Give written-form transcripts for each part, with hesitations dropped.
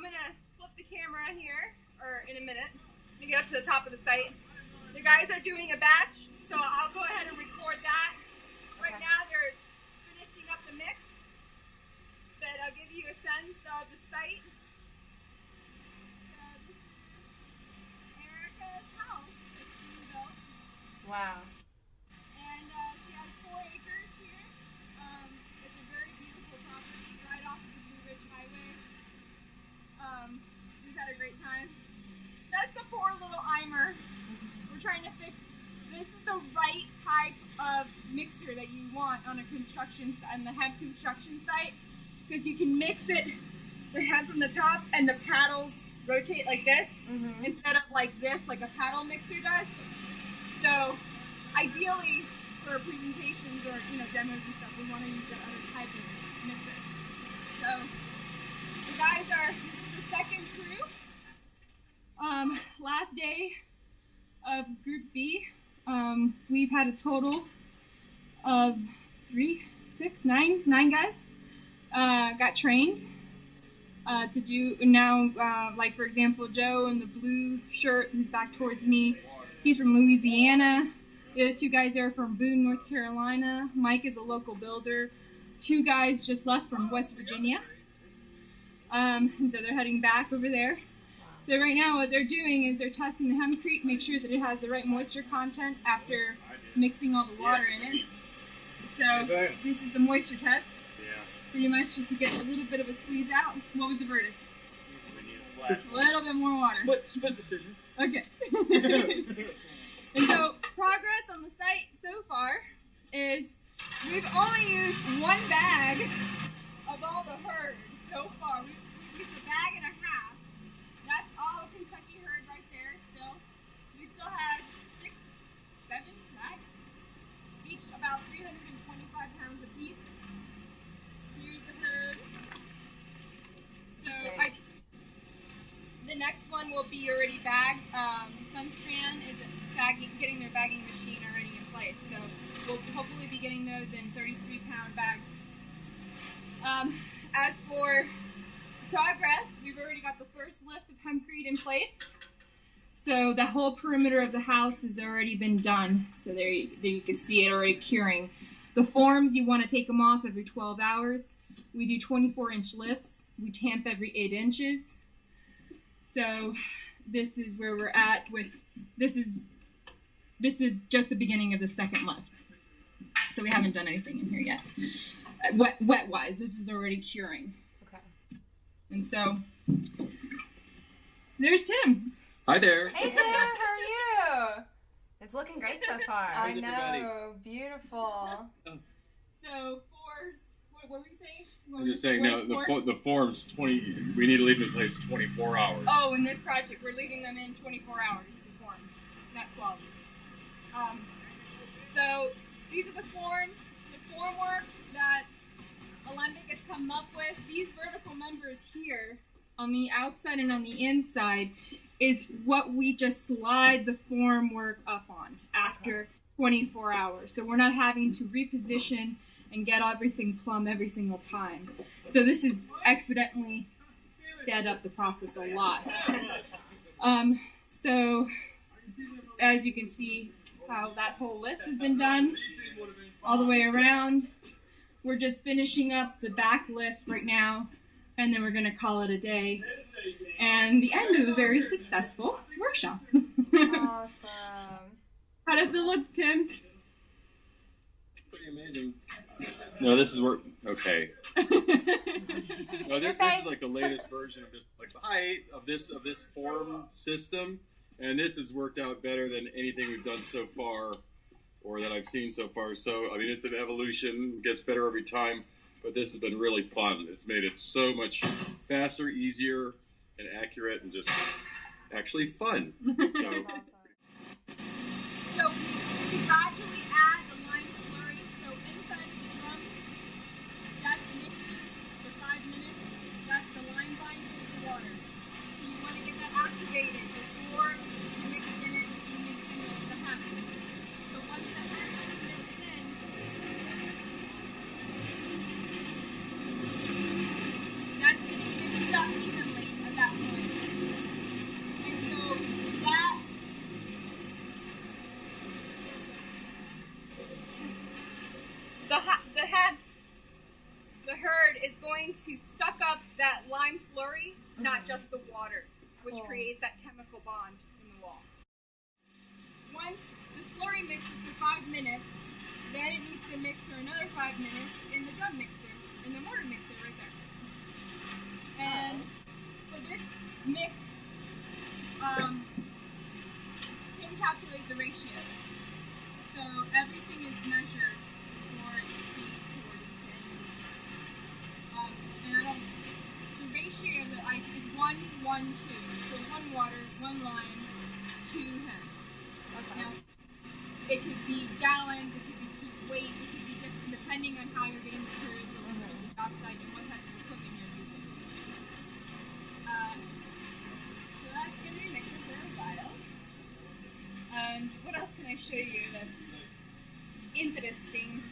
I'm going to flip the camera here, or in a minute, to get up to the top of the site. The guys are doing a batch, so I'll go ahead and record that. Right now they're finishing up the mix, but I'll give you a sense of the site. So this is Erica's house that's being built. Wow. And she has 4 acres here. It's a very beautiful property right off of the Blue Ridge Highway. We've had a great time. That's the poor little Eimer. We're trying to fix. This is the right type of mixer that you want on a construction on the hemp construction site, because you can mix it, the hemp from the top, and the paddles rotate like this instead of like this, like a paddle mixer does. So ideally for presentations or demos and stuff, we want to use that other type of mixer. So the guys are the second crew. Last day of Group B. We've had a total of 9 guys got trained to do now. Like for example, Joe in the blue shirt, who's back towards me, he's from Louisiana. The other 2 guys are from Boone, North Carolina. Mike is a local builder. 2 guys just left from West Virginia, and so they're heading back over there. So right now what they're doing is they're testing the hempcrete, make sure that it has the right moisture content after mixing all the water in it. So this is the moisture test. Pretty much just to get a little bit of a squeeze out. What was the verdict? A little bit more water. Split decision. Okay. And so progress on the site so far is we've only used 1 bag of all the Hurd so far. We've used a bag and a half. That's all Kentucky Hurd right there still. We still have 6, 7 bags, each about 325 pounds a piece. Here's the Hurd. So the next one will be already bagged. Sunstrand is getting their bagging machine already in place. So we'll hopefully be getting those in 33-pound bags. As for progress, we've already got the first lift of hempcrete in place. So the whole perimeter of the house has already been done. So there you can see it already curing. The forms, you want to take them off every 12 hours. We do 24-inch lifts. We tamp every 8 inches. So this is where we're at with, this is just the beginning of the second lift. So we haven't done anything in here yet. Wet-wise, this is already curing. And so, there's Tim. Hi there. Hey Tim, how are you? It's looking great so far. I know, beautiful. So, what were you saying? I'm just saying now, the form's 20, we need to leave them in place 24 hours. Oh, in this project, we're leaving them in 24 hours, the forms, not 12. So, these are the forms, the formwork that Olympic has come up with. These vertical members here on the outside and on the inside is what we just slide the formwork up on after 24 hours. So we're not having to reposition and get everything plumb every single time. So this is exponentially sped up the process a lot. So as you can see how that whole lift has been done all the way around. We're just finishing up the back lift right now, and then we're going to call it a day. And the end of a very successful workshop. Awesome. How does it look, Tim? Pretty amazing. No, this is okay. No, this is like the latest version of this, like the height of this form system, and this has worked out better than anything we've done so far, or that I've seen so far. So, I mean, it's an evolution, it gets better every time, but this has been really fun. It's made it so much faster, easier, and accurate, and just actually fun. So, Awesome. So we gradually add the lime slurry. So inside of the drum, that's mixing for 5 minutes. That's the lime binder with the water. So you want to get that activated before you mix in it. You mix in the hemp. So once the hemp is mixed in, that's going to mix it up evenly. And going to suck up that lime slurry, not just the water, which creates that chemical bond in the wall. Once the slurry mixes for 5 minutes, then it needs to mix for another 5 minutes in the drum mixer, in the mortar mixer right there. And for this mix, Tim calculates the ratios. So everything is measured before it's being poured into any. The ratio that I did is 1, 1, 2. So 1 water, 1 lime, 2 hemp. Okay. Now, it could be gallons, it could be peak weight, it could be different depending on how you're getting the materials delivered to the job site and what type of equipment you're using. So that's going to be mixed for a while. What else can I show you that's interesting?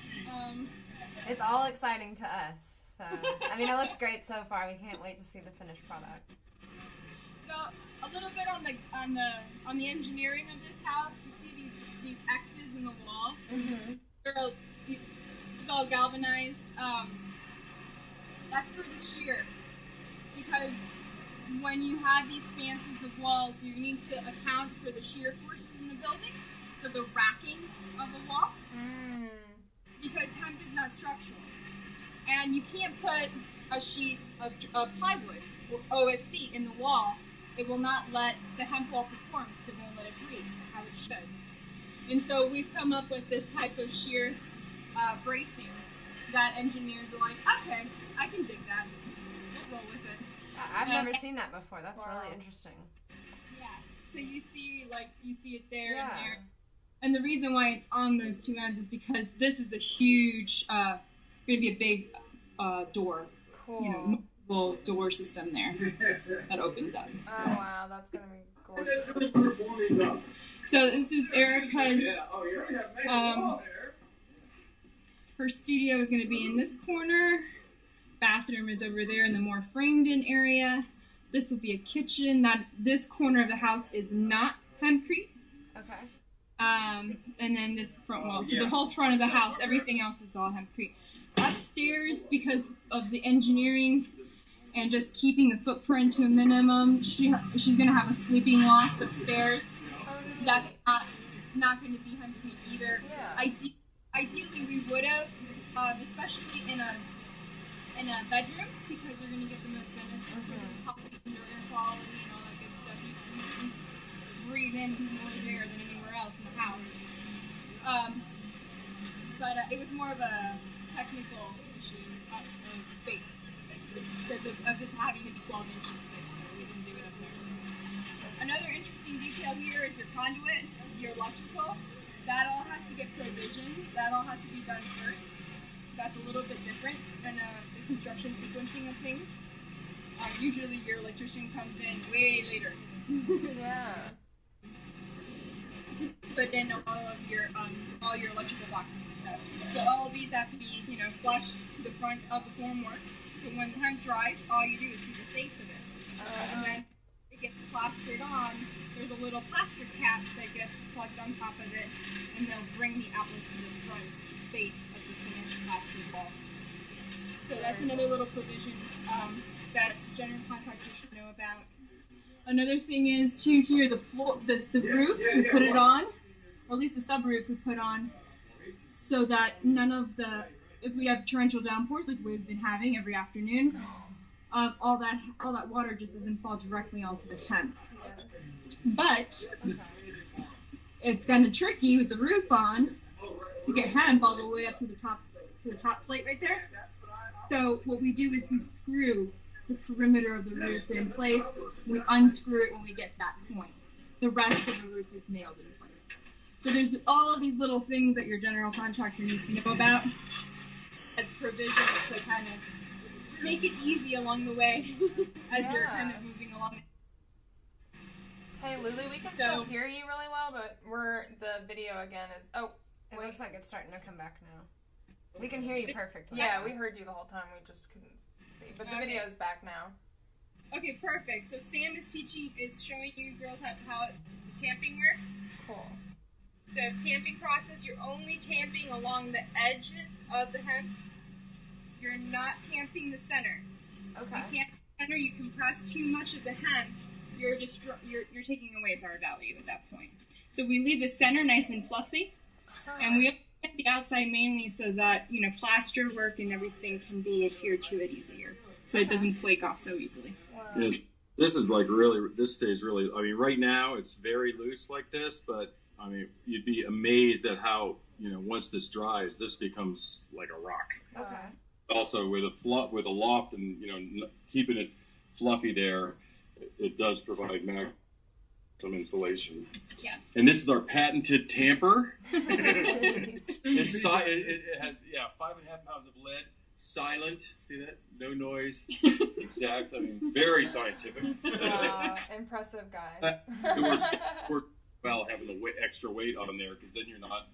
It's all exciting to us. So I mean, it looks great so far. We can't wait to see the finished product. So a little bit on the engineering of this house. You see these X's in the wall. Mm-hmm. It's all galvanized. That's for the shear, because when you have these spanses of walls, you need to account for the shear forces in the building. So the racking of a wall, because hemp is not structural. And you can't put a sheet of plywood or OSB in the wall. It will not let the hemp wall perform, because it won't let it breathe how it should. And so we've come up with this type of shear bracing that engineers are like, okay, I can dig that. We'll roll with it. I've never seen that before. That's really interesting. Yeah. So you see it there and there. And the reason why it's on those two ends is because this is a huge, going to be a big door. Cool. Multiple door system there that opens up. Oh wow, that's going to be gorgeous. So this is Erica's. Her studio is going to be in this corner. Bathroom is over there in the more framed-in area. This will be a kitchen. This corner of the house is not hempcrete. Okay. And then this front wall. So the whole front of the house, everything else is all hempcrete. Upstairs, because of the engineering and just keeping the footprint to a minimum, she's going to have a sleeping loft upstairs. That's not going to be hempcrete either. Yeah. Ideally, we would have, especially in a bedroom, because you're going to get the most benefit from the air quality and all that good stuff. You breathe in more air than anywhere else in the house. But it was more of a technical issue of space, because of this having to be 12 inches. We didn't do it up there. Another interesting detail here is your conduit, your electrical. That all has to get provisioned. That all has to be done first. That's a little bit different than the construction sequencing of things. Usually your electrician comes in way later. Yeah. Put in all your electrical boxes and stuff. So all of these have to be, flushed to the front of the formwork. So when the hemp dries, all you do is see the face of it. And then it gets plastered on. There's a little plaster cap that gets plugged on top of it, and they'll bring the outlets to the front face of the finished plastered wall. So that's another little provision that general contractors should know about. Another thing is to here, the roof we put it on, or at least the subroof we put on, so that none of if we have torrential downpours like we've been having every afternoon, all that water just doesn't fall directly onto the hemp. But it's kind of tricky with the roof on to get hemp all the way up to the top plate right there. So what we do is we screw the perimeter of the roof in place. We unscrew it when we get to that point. The rest of the roof is nailed in place. So there's all of these little things that your general contractor needs to know about as provisions to kind of make it easy along the way as you're kind of moving along. Hey Lulu, we can still hear you really well, but the video again is it looks like it's starting to come back now. We can hear you perfectly. Yeah, we heard you the whole time. We just couldn't see. But the video is back now. Okay, perfect. So Sam is showing you girls how the tamping works. Cool. So tamping process, you're only tamping along the edges of the hemp. You're not tamping the center. Okay. You tamp the center, you compress too much of the hemp, you're taking away its R value at that point. So we leave the center nice and fluffy, and we get the outside mainly so that, you know, plaster work and everything can be adhered to it easier, so it doesn't flake off so easily. Wow. Yes. This is like really, this stays really, I mean, right now it's very loose like this, but I mean, you'd be amazed at how, you know, once this dries, this becomes like a rock. Okay. Also with a loft and, you know, keeping it fluffy there, it does provide some insulation. Yeah. And this is our patented Tamper. Nice. It has 5.5 pounds of lead. Silent, see that? No noise. Exact. I mean, very scientific. Impressive, guys. It works well having the extra weight on there, because then you're not.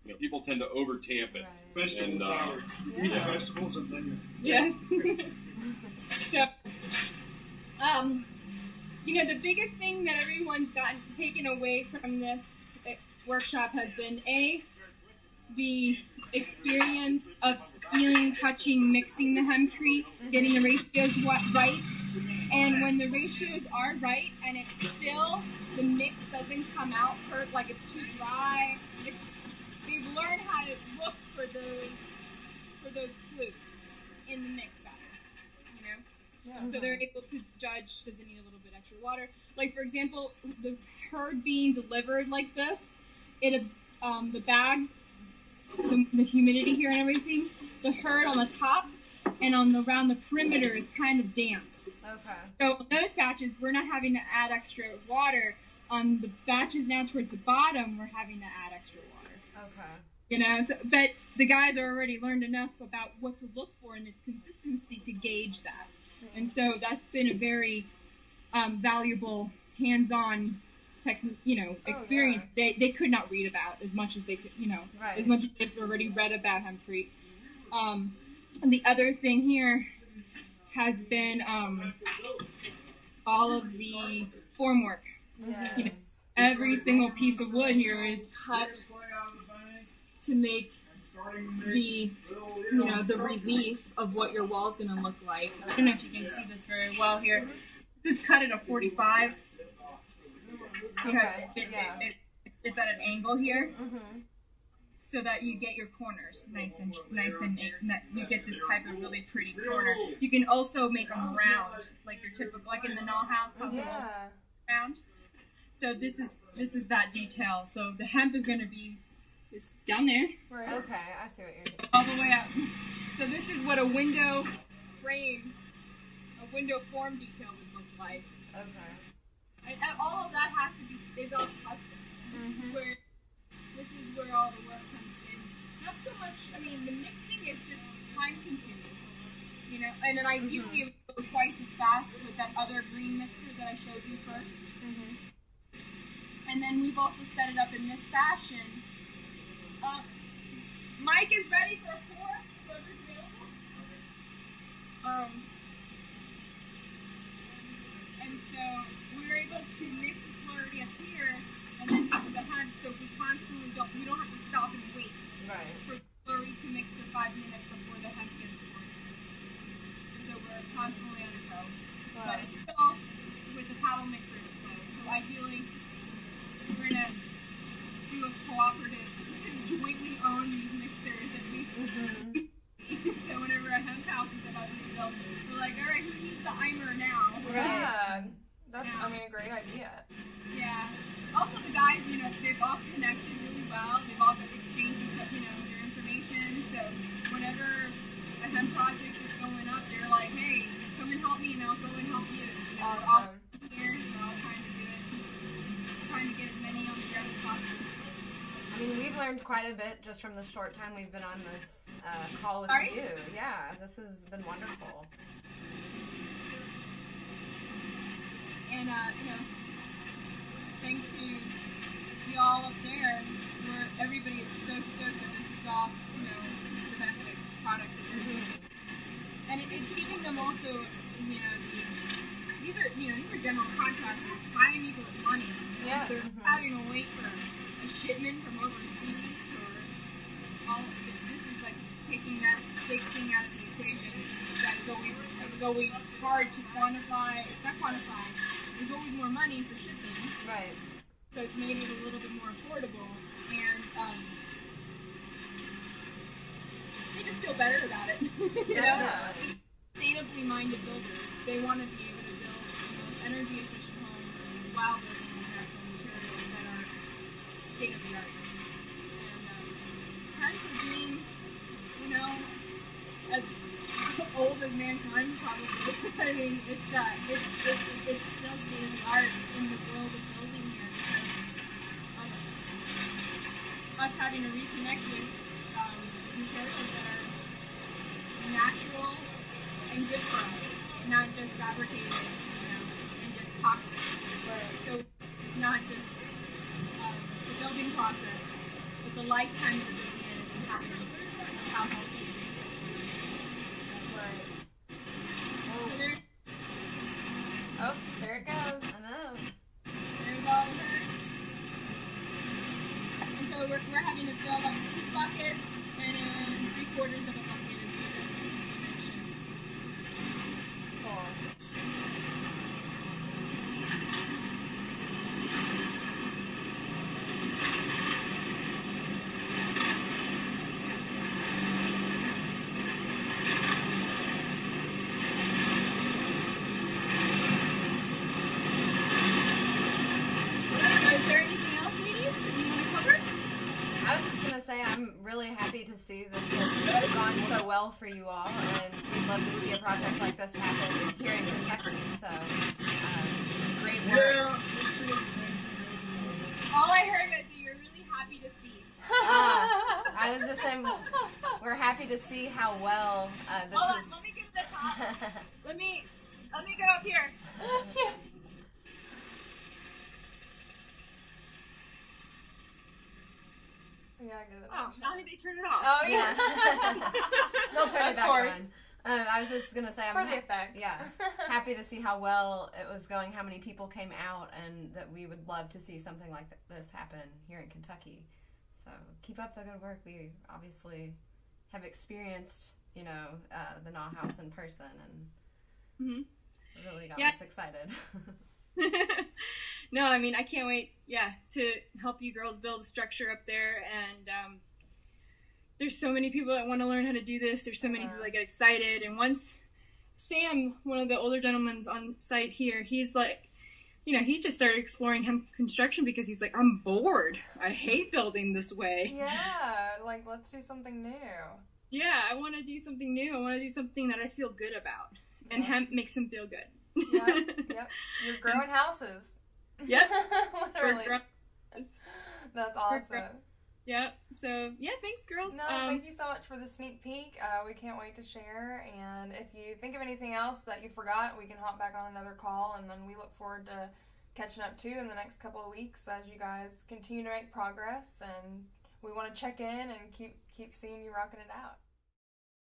You know, people tend to over tamp it. Right. Vegetables, Howard. You eat the vegetables and then Yes. So, you know, the biggest thing that everyone's gotten taken away from the workshop has been the experience of feeling, touching, mixing the hempcrete, getting the ratios right. And when the ratios are right and it's still, the mix doesn't come out like it's too dry, they've learned how to look for those clues in the mix batter, you know? Yeah. So they're able to judge, does it need a little bit extra water? Like, for example, the Hurd being delivered like this, the bags, the humidity here and everything, the Hurd on the top and around the perimeter is kind of damp. Okay. So in those batches, we're not having to add extra water. On the batches now towards the bottom, we're having to add extra water. Okay. You know, but the guys are already learned enough about what to look for in its consistency to gauge that. And so that's been a very valuable hands-on experience. They could not read about as much as they could, you know, Right. as much as they've already read about hempcrete. And the other thing here has been all of the formwork. Yes. You know, every single piece of wood here is cut to make the relief of what your wall's going to look like. I don't know if you can see this very well here. This is cut at a 45. Okay. It's at an angle here, Mm-hmm. so that you get your corners nice and you get this type of really pretty corner. You can also make them round, like your typical, like in the Null house, how they're round. So this is that detail. So the hemp is going to be this down there, Right. Okay, I see what you're doing. all the way up. So this is what a window form detail would look like. Okay. And all of that is all custom. This is where all the work comes in. Not so much. I mean, the mixing is just time consuming, you know. And then ideally, it would go twice as fast with that other green mixer that I showed you first. Mm-hmm. And then we've also set it up in this fashion. Mike is ready for a pour. Whoever's available. And so we're able to mix the slurry up here and then mix the hemp, so we don't have to stop and wait Right. for the slurry to mix for 5 minutes before the hemp gets poured. So we're constantly on the go. Wow. But it's still, with the paddle mixer, it's slow. So ideally, we're going to do a cooperative, jointly own these mixers at least. Mm-hmm. So whenever a hemp house is about to be built, we're like, all right, who needs the Eimer now? Yeah. That's, I mean, a great idea. Yeah. Also, the guys, you know, they've all connected really well. They've all exchanged, you know, their information. So whenever a hemp project is going up, they're like, hey, come and help me, and I'll go and help you. You know, we're all Awesome. here, we're all trying to do it, trying to get as many on the ground as possible. I mean, we've learned quite a bit just from the short time we've been on this call with Right? you. Yeah, this has been wonderful. And, you know, thanks to y'all up there, where everybody is so stoked that this is all, you know, domestic product that they're using. And it's giving them also, you know, these are general contractors. Time equals money. Yeah. So having to wait for a shipment from overseas or all of it, this is like taking that big thing out of the equation that is always a it's always hard to quantify. It's not quantify. There's always more money for shipping. Right. So it's made it a little bit more affordable, and they just feel better about it. You know, sustainably minded builders. They want to be able to build the most energy efficient homes while building with natural materials that are state of the art. And hemp being, you know, as old as mankind probably. I mean, it's still state of the art in the world of building here because us having to reconnect with materials that are natural and good for us, not just fabricated, you know, and just toxic. So it's not just the building process, but the lifetime of building it is impacting how healthy it is. Oh, there it goes. I know. There's all of her. And so we're having to fill up 2 buckets, and then 3/4 of a bucket is dimension. Cool. Is there anything else, ladies, that you want to cover? I was just going to say I'm really happy to see this has gone so well for you all, and we'd love to see a project like this happen here in Kentucky. So, great work. All I heard was that you're really happy to see. I was just saying we're happy to see how well this Hold is. on, let me get to the top. Let me go up here. Yeah, I get it. Oh, now that they turn it off. Oh, yeah. They'll turn it Of back course. on. I was just gonna say I'm For the effects. yeah, happy to see how well it was going, how many people came out, and that we would love to see something like this happen here in Kentucky. So keep up the good work. We obviously have experienced, you know, the Gnaw House in person, and really got us excited. No, I mean, I can't wait, to help you girls build a structure up there, and there's so many people that want to learn how to do this. There's so many people that get excited, and once Sam, one of the older gentlemen on site here, he's like, you know, he just started exploring hemp construction because he's like, I'm bored. I hate building this way. Yeah, like, let's do something new. Yeah, I want to do something new. I want to do something that I feel good about, and hemp makes him feel good. Yep. You're growing houses. Yep. Literally. That's awesome. Yep. So, thanks, girls. No, thank you so much for the sneak peek. We can't wait to share. And if you think of anything else that you forgot, we can hop back on another call. And then we look forward to catching up too in the next couple of weeks as you guys continue to make progress. And we want to check in and keep seeing you rocking it out.